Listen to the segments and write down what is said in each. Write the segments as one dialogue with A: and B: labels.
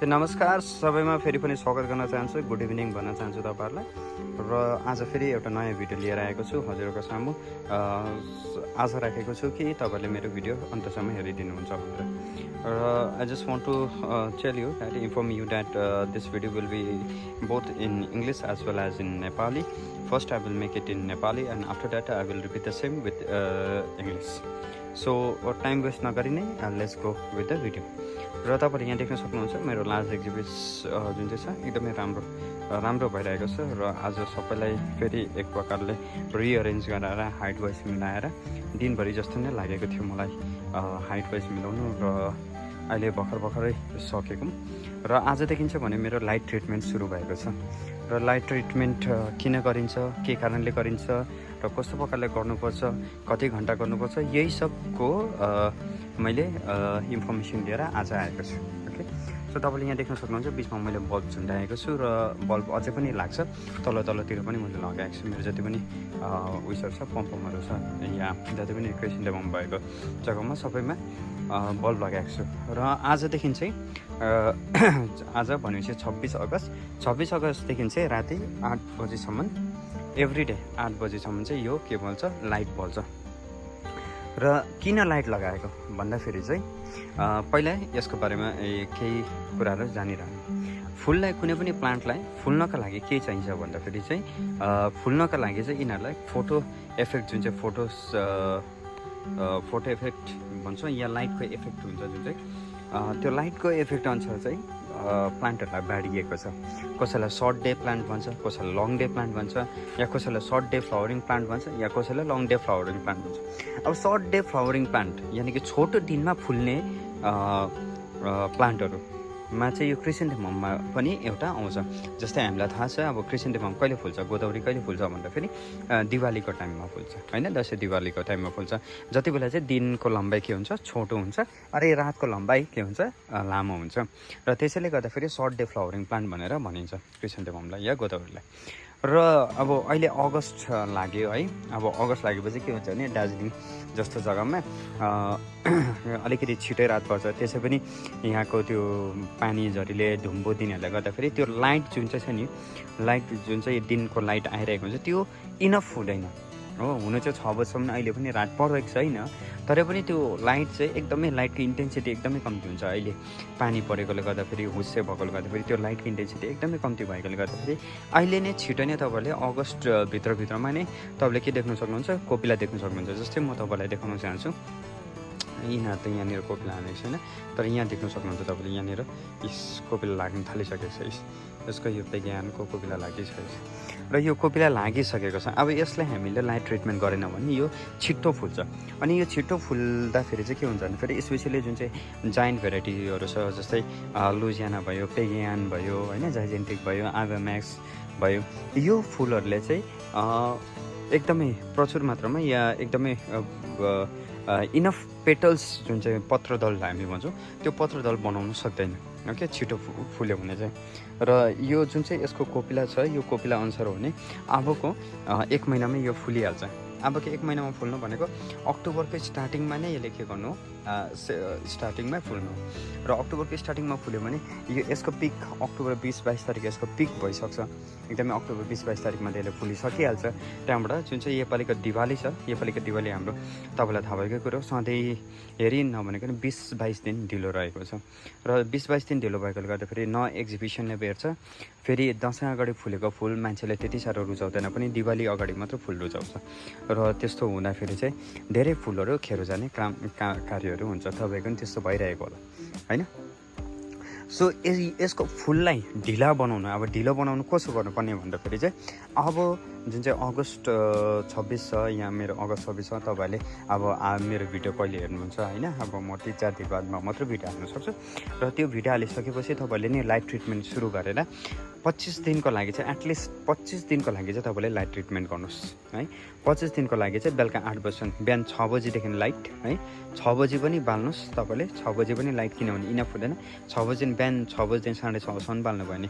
A: नमस्कार सबैमा फेरि पनि स्वागत गर्न चाहन्छु, गुड इभिनिङ भन्न चाहन्छु तपाईँहरूलाई। र आज फेरि एउटा नयाँ भिडियो लिएर आएको छु हजुरहरूको सामु। आशा राखेको छु कि तपाईँहरूले मेरो भिडियो अन्तसम्म हेरिदिनुहुन्छ भनेर। र I just want to tell you that inform you that this video will be both in English as well as in Nepali. First I will make it in Nepali and after that I will repeat the same with English. So time waste नगरी नै let's go with the video. र तपाईँले यहाँ देख्न सक्नुहुन्छ मेरो large exhibit जुन चाहिँ छ एकदमै राम्रो भइरहेको छ। र आज सबैलाई फेरि एक प्रकारले रिअरेन्ज गराएर हाइट वाइज मिलाएर दिनभरि जस्तो नै लागेको थियो मलाई हाइट वाइज मिलाउनु। र अहिले भर्खरै सकेको। र आजदेखि चाहिँ भने मेरो लाइट ट्रिटमेन्ट सुरु भएको छ। र लाइट ट्रिटमेन्ट किन गरिन्छ, के कारणले गरिन्छ र कस्तो प्रकारले गर्नुपर्छ, कति घन्टा गर्नुपर्छ, यही सबको मैले इन्फर्मेसन लिएर आज आएको छु। ओके, सो तपाईँले यहाँ देख्न सक्नुहुन्छ बिचमा मैले बल्ब झुन्डाएको छु र बल्ब अझै पनि लाग्छ। तलतिर पनि मैले लगाएको छु। मेरो जति पनि उयसहरू छ, पम्पहरू छ, यहाँ जति पनि क्रिसेन्थेमम भएको जग्गामा सबैमा बल्ब लगाएको छु। र आजदेखि चाहिँ आज भनेपछि 26 अगस्तदेखि चाहिँ राति 8 बजीसम्म एभ्रिडे 8 बजीसम्म चाहिँ यो के भन्छ लाइट बल्छ। र किन लाइट लगाएको भन्दाखेरि चाहिँ पहिला यसको बारेमा केही कुराहरू जानिरहनु। फुललाई कुनै पनि प्लान्टलाई फुल्नका लागि के चाहिन्छ भन्दाखेरि चाहिँ फुल्नका लागि चाहिँ यिनीहरूलाई फोटो इफेक्ट जुन चाहिँ फोटो इफेक्ट भन्छ या लाइटको इफेक्ट हुन्छ जुन चाहिँ त्यो लाइटको इफेक्ट अनुसार चाहिँ प्लान्टहरूलाई बाँडिएको छ। कसैलाई सर्ट डे प्लान्ट भन्छ, कसैलाई लङ डे प्लान्ट भन्छ, या कसैलाई सर्ट डे फ्लावरिङ प्लान्ट भन्छ, या कसैलाई लङ डे फ्लावरिङ प्लान्ट भन्छ। अब सर्ट डे फ्लावरिङ प्लान्ट यानि कि छोटो दिनमा फुल्ने प्लान्टहरूमा चाहिँ यो क्रिसेन्थेमममा पनि एउटा आउँछ। जस्तै हामीलाई थाहा छ अब क्रिसेन्थेमम कहिले फुल्छ, गोदावरी कहिले फुल्छ भन्दाखेरि दिवालीको टाइममा फुल्छ होइन, दसैँ दिवालीको टाइममा फुल्छ। जति बेला चाहिँ दिनको लम्बाइ के हुन्छ, छोटो हुन्छ, अरे रातको लम्बाइ के हुन्छ, लामो हुन्छ। र त्यसैले गर्दाखेरि सर्ट डे फ्लावरिङ प्लान्ट भनेर भनिन्छ क्रिसेन्थेममलाई या गोदावरीलाई। र अब अहिले अगस्त लाग्यो है। अब अगस्त लागेपछि के हुन्छ भने दार्जिलिङ जस्तो जग्गामा अलिकति छिटै रात पर्छ। त्यसै पनि यहाँको त्यो पानी झरीले धुम्बो दिनहरूले गर्दाखेरि त्यो लाइट जुन चाहिँ छ नि, लाइट जुन चाहिँ दिनको लाइट आइरहेको हुन्छ त्यो इनफ हुँदैन हो। हुनु चाहिँ 6 बजीसम्म अहिले पनि रात परेको छैन, तर पनि त्यो लाइट चाहिँ एकदमै लाइटको इन्टेन्सिटी एकदमै कम्ती हुन्छ। अहिले पानी परेकोले गर्दाखेरि, हुस्से भएकोले गर्दाखेरि त्यो लाइटको इन्टेन्सिटी एकदमै कम्ती भएकोले गर्दाखेरि अहिले नै छिटो नै तपाईँले अगस्त भित्रमा नै तपाईँले के देख्न सक्नुहुन्छ, कोपिला देख्न सक्नुहुन्छ। जस्तै म तपाईँलाई देखाउन चाहन्छु। यिनीहरू त यहाँनिर कोपिला हालेको छैन, तर यहाँ देख्न सक्नुहुन्छ तपाईँले यहाँनिर कोपिला लाग्न थालिसकेको छ। यसको यो पेगानको कोपिला लागिसकेको छ र यो कोपिला लागिसकेको छ। अब यसलाई हामीले लाइट ट्रिटमेन्ट गरेन भने यो छिट्टो फुल्छ। अनि यो छिट्टो फुल्दाखेरि चाहिँ के हुन्छ भनेखेरि स्पेसली जुन चाहिँ जाइन्ट भेराइटीहरू छ, जस्तै लुजियाना भयो, पेगियान भयो होइन, जाइजेन्टिक भयो, आभाम्याक्स भयो, यो फुलहरूले चाहिँ एकदमै प्रचुर मात्रामा या एकदमै इनफ पेटल्स जुन चाहिँ पत्रदल हामी भन्छौँ त्यो पत्रदल बनाउन सक्दैन। ओके, छिटो फुल्यो भने चाहिँ। र यो जुन चाहिँ यसको कोपिला छ, यो कोपिला अनुसार हो भने अबको 1 महिनामै यो फुलिहाल्छ। अबको 1 महिनामा फुल्नु भनेको अक्टोबरको स्टार्टिङमा नै यसले के गर्नु, स्टार्टिङमै फुल्नु। र अक्टोबरको स्टार्टिङमा फुल्यो भने यो यसको पिक अक्टोबर 20-22 तारिक यसको पिक भइसक्छ। एकदमै अक्टोबर 20-22 तारिकमा यसले फुलिसकिहाल्छ। त्यहाँबाट जुन चाहिँ योपालिको दिवाली छ, योपालिको दिवाली हाम्रो तपाईँलाई थाहा भएकै कुरो, सधैँ हेरी नभनेको नि 20-22 दिन ढिलो रहेको छ। र 20-22 दिन ढिलो भएकोले गर्दाखेरि न एक्जिबिसनले भेट्छ, फेरि दसैँ अगाडि फुलेको फुल मान्छेले त्यति साह्रो रुचाउँदैन पनि, दिवाली अगाडि मात्र फुल रुचाउँछ। र त्यस्तो हुँदाखेरि चाहिँ धेरै फुलहरू खेरो जाने कार्यहरू हुन्छ। तपाईँको पनि त्यस्तो भइरहेको होला होइन। सो यसको फुललाई ढिला बनाउनु, अब ढिलो बनाउनु कसो गर्नुपर्ने भन्दाखेरि चाहिँ अब जुन चाहिँ अगस्त 26 छ, यहाँ मेरो अगस्त 26 छ, तपाईँहरूले अब मेरो भिडियो कहिले हेर्नुहुन्छ होइन। अब म 3-4 दिन बादमा मात्र भिडियो हाल्न सक्छु। र त्यो भिडियो हालिसकेपछि तपाईँले नि लाइट ट्रिटमेन्ट सुरु गरेर 25 दिनको लागि चाहिँ एटलिस्ट 25 दिनको लागि चाहिँ तपाईँले लाइट ट्रिटमेन्ट गर्नुहोस् है। 25 दिनको लागि चाहिँ बेलुका 8 बजीसम्म, बिहान 6 बजीदेखि लाइट है, 6 बजी पनि बाल्नुहोस् तपाईँले। 6 बजी पनि लाइट किनभने इनफ हुँदैन। 6 बजी बिहान 6 बजीदेखि 6:30 बाल्नु भयो भने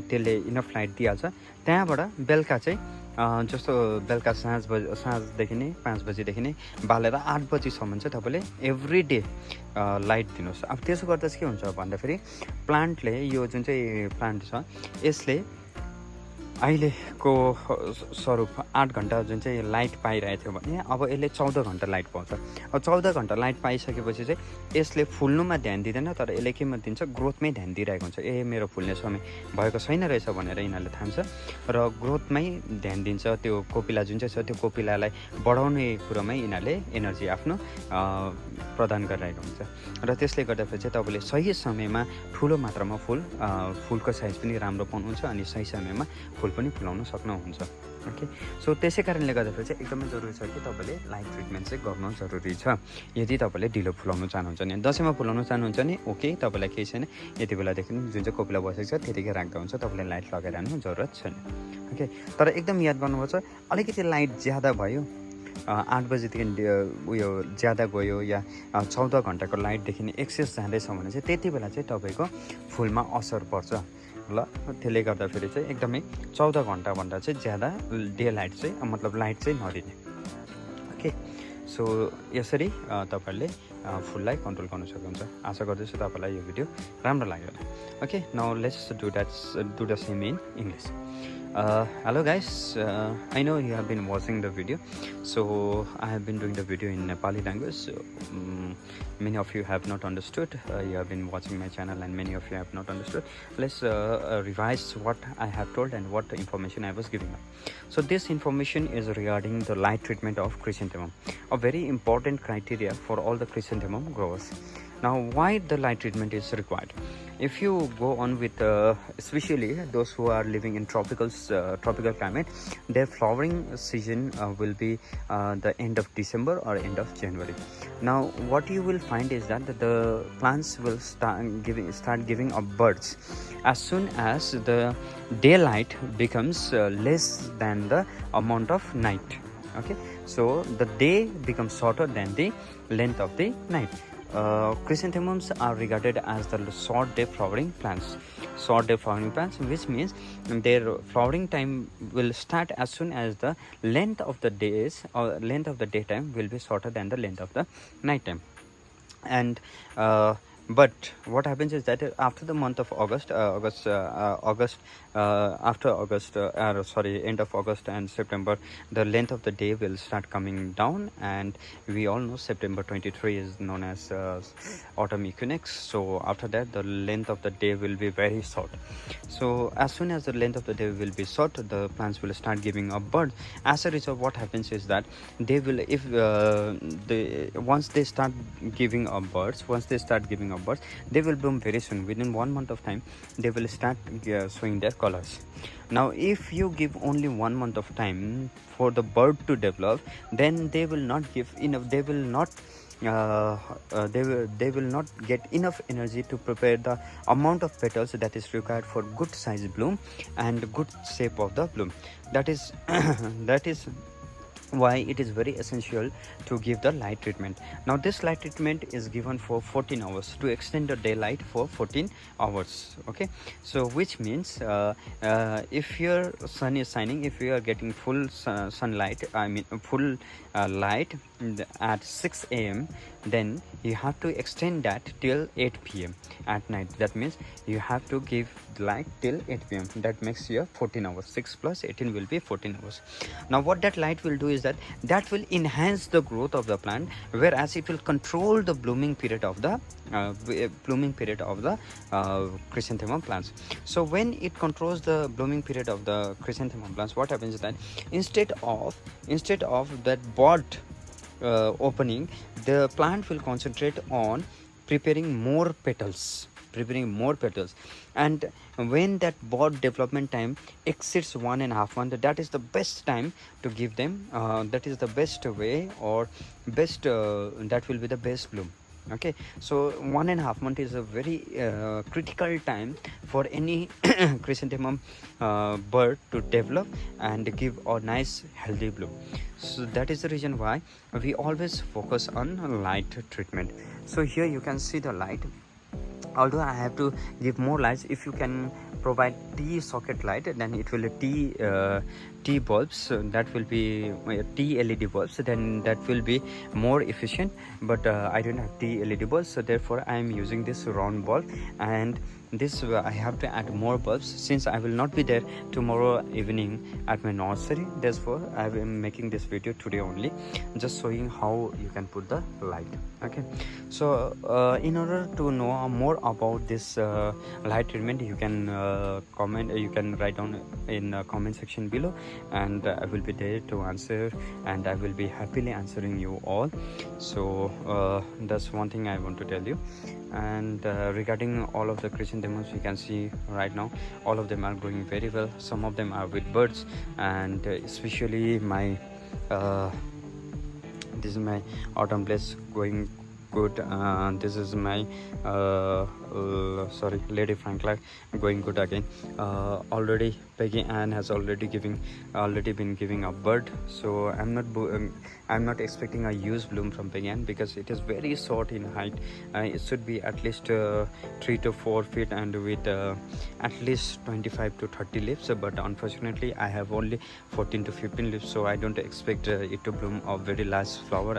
A: त्यसले इनफ लाइट दिइहाल्छ। त्यहाँबाट बेलुका चाहिँ जस्तो बेलुका साँझदेखि नै 5 बजीदेखि नै बालेर 8 बजीसम्म चाहिँ तपाईँले एभ्री डे लाइट दिनुहोस्। अब त्यसो गर्दा चाहिँ के हुन्छ भन्दाखेरि प्लान्टले यो जुन चाहिँ प्लान्ट छ यसले अहिलेको स्वरूप 8 घन्टा जुन चाहिँ लाइट पाइरहेको थियो भने अब यसले 14 घन्टा लाइट पाउँछ। अब 14 घन्टा लाइट पाइसकेपछि चाहिँ यसले फुल्नुमा ध्यान दिँदैन, तर यसले केमा दिन्छ, ग्रोथमै ध्यान दिइरहेको हुन्छ। मेरो फुल्ने समय भएको छैन रहेछ भनेर यिनीहरूले ठान्छ र ग्रोथमै ध्यान दिन्छ। त्यो कोपिला जुन चाहिँ छ त्यो कोपिलालाई बढाउने कुरोमै यिनीहरूले एनर्जी आफ्नो प्रदान गरिरहेको हुन्छ र त्यसले गर्दाखेरि चाहिँ तपाईँले सही समयमा ठुलो मात्रामा फुलको साइज पनि राम्रो पाउनुहुन्छ अनि सही समयमा फुल पनि फुलाउन सक्नुहुन्छ। ओके, सो त्यसै कारणले गर्दाखेरि चाहिँ एकदमै जरुरी छ कि तपाईँले लाइट ट्रिटमेन्ट चाहिँ गर्नु जरुरी छ। यदि तपाईँले ढिलो फुलाउनु चाहनुहुन्छ भने, दसैँमा फुलाउनु चाहनुहुन्छ भने ओके, तपाईँलाई केही छैन, यति बेलादेखि जुन चाहिँ कोपिला बसेको छ त्यतिकै राख्दा हुन्छ, तपाईँले लाइट लगाइरहनु जरुरत छैन। ओके, तर एकदम याद गर्नुपर्छ अलिकति लाइट ज्यादा भयो, 8 बजीदेखि उयो ज्यादा गयो या 14 घन्टाको लाइटदेखि एक्सेस जाँदैछ भने चाहिँ त्यति बेला चाहिँ तपाईँको फुलमा असर पर्छ ल। त्यसले गर्दाखेरि चाहिँ एकदमै 14 घन्टाभन्दा चाहिँ ज्यादा डे लाइट चाहिँ मतलब लाइट चाहिँ नदिने। ओके, सो यसरी तपाईँहरूले फुललाई कन्ट्रोल गर्न सक्नुहुन्छ। आशा गर्दैछु तपाईँलाई यो भिडियो राम्रो लाग्यो होला। Okay, now let's do the same in English. Hello guys, I know you have been watching the video, so I have been doing the video in Nepali language. So, many of you have not understood. You have been watching my channel and many of you have not understood. Let's revise what I have told and what information I was giving up. So this information is regarding the light treatment of chrysanthemum, a very important criteria for all the chrysanthemum growers. Now, why the light treatment is required? If you go on with especially those who are living in tropical climate, their flowering season will be the end of December or end of January. Now what you will find is that the plants will start giving up buds as soon as the daylight becomes less than the amount of night. Okay, so the day becomes shorter than the length of the night. Chrysanthemums are regarded as the short day flowering plants. Short day flowering plants, which means their flowering time will start as soon as the length of the days or length of the daytime will be shorter than the length of the night time. And but what happens is that after the month of end of August and September, the length of the day will start coming down, and we all know September 23 is known as autumn equinox. So after that, the length of the day will be very short. So as soon as the length of the day will be short, the plants will start giving up buds. As a result, what happens is that they will, once they start giving up buds, they will bloom very soon. Within 1 month of time, they will start showing their colors. Now if you give only 1 month of time for the bud to develop, then they will not give enough, they will not get enough energy to prepare the amount of petals that is required for good size bloom and good shape of the bloom. That is why it is very essential to give the light treatment. Now this light treatment is given for 14 hours to extend the daylight for 14 hours. Okay, so which means if your sun is shining, if you are getting full sunlight, I mean full light at 6 a.m., then you have to extend that till 8 p.m. at night. That means you have to give light till 8 p.m. That makes your 14 hours. 6 plus 18 will be 14 hours. Now what that light will do is that will enhance the growth of the plant, whereas it will control the blooming period of the chrysanthemum plants. So when it controls the blooming period of the chrysanthemum plants, what happens is that instead of that bud opening, the plant will concentrate on preparing more petals. And when that bud development time exceeds 1.5 months, that is the best time to give them, that is the best way, or that will be the best bloom. Okay, so 1.5 months is a very critical time for any chrysanthemum bird to develop and give a nice healthy bloom. So that is the reason why we always focus on light treatment. So here you can see the light. Although I have to give more lights, if you can provide T socket light, then it will T bulbs, that will be T LED bulbs, then that will be more efficient. But I don't have T LED bulbs, so therefore I am using this round bulb. And this I have to add more bulbs since I will not be there tomorrow evening at my nursery. Therefore I am making this video today only, just showing how you can put the light. Okay, so in order to know more about this light treatment, you can comment, you can write down in comment section below, and I will be there to answer, and I will be happily answering you all. So that's one thing I want to tell you. And regarding all of the chrysanthemums, you can see right now all of them are growing very well. Some of them are with birds, and especially my this is my autumn place going good. This is my sorry, Lady Franklin going good again. Already Peggy Ann has already been giving a bud, so I'm not expecting a huge bloom from Peggy Ann because it is very short in height. It should be at least 3 to 4 feet and with at least 25 to 30 leaves, but unfortunately I have only 14 to 15 leaves, so I don't expect it to bloom a very large flower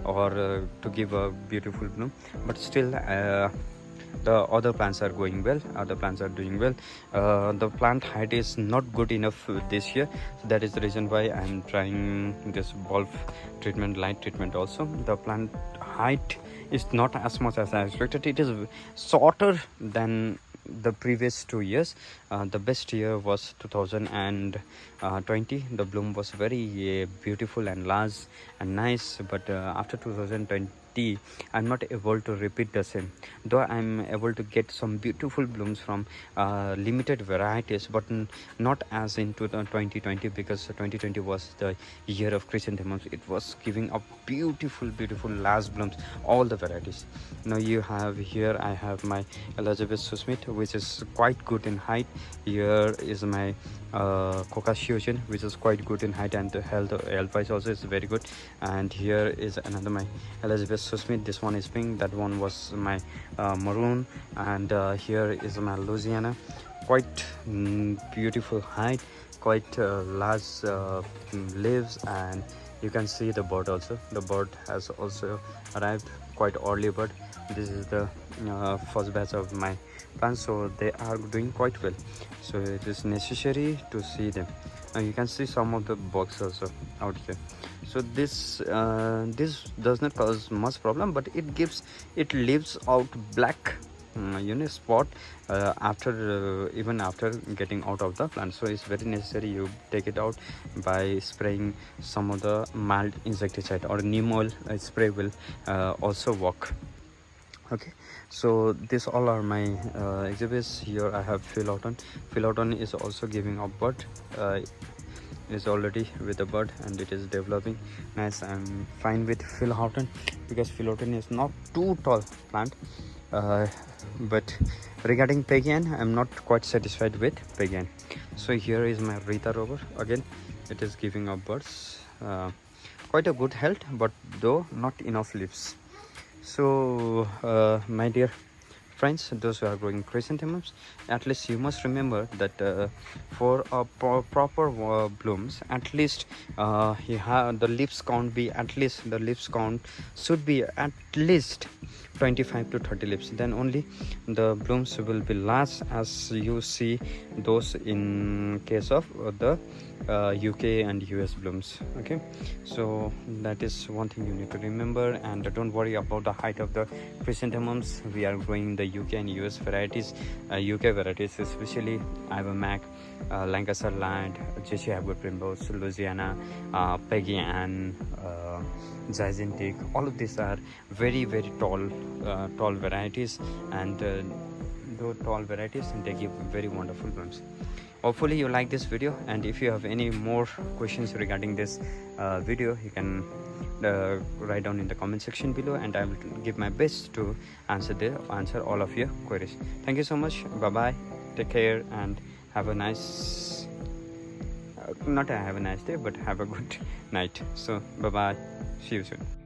A: or to give a beautiful bloom. But still the other plants are going well, other plants are doing well. The plant height is not good enough this year, so that is the reason why I am trying this bulb treatment, light treatment also. The plant height is not as much as I expected. It is shorter than the previous 2 years. The best year was 2020. The bloom was very beautiful and large and nice, but after 2020 I'm not able to repeat the same, though I'm able to get some beautiful blooms from limited varieties, but not as in 2020, because 2020 was the year of chrysanthemums. It was giving up beautiful large blooms, all the varieties. Now you have here, I have my Elizabeth Susmit, which is quite good in height. Here is my Caucasian, which is quite good in height, and the health wise also is very good. And here is another my Elizabeth Susmit. This one is pink, that one was my maroon. And here is my Louisiana, quite beautiful height, quite large leaves. And you can see the bird also. The bird has also arrived, quite early bird. This is the first batch of my plants, so they are doing quite well, so it is necessary to see them. Now you can see some of the bugs also out here. So this does not cause much problem, but it leaves out black spot after even after getting out of the plant. So it's very necessary you take it out by spraying some of the mild insecticide, or neem oil spray will also work. Okay, so this all are my exhibits. Here I have philodon is also giving up bud. Is already with the bud and it is developing nice. I'm fine with philodon because philodon is not too tall plant. But regarding Peggy Ann, I'm not quite satisfied with Peggy Ann. So here is my Rita rover. Again, it is giving up buds. Quite a good health, but though not enough leaves. So my dear friends, those who are growing chrysanthemums, at least you must remember that for proper blooms, at least the leaves count should be at least 25 to 30 leaves. Then only the blooms will be large, as you see those in case of the UK and US blooms. Okay, so that is one thing you need to remember. And don't worry about the height of the chrysanthemums. We are growing the UK and US varieties. UK varieties especially, I have a Mac, Lancashire Land, JC Hapgood Primrose, Louisiana, Peggy Ann, Gigantic. All of these are very tall varieties, and those tall varieties, and they give very wonderful blooms. Hopefully you like this video, and if you have any more questions regarding this video, you can write down in the comment section below, and I will give my best to answer all of your queries. Thank you so much. Bye bye, take care, and have a nice not have a nice day, but have a good night. So bye bye, see you soon.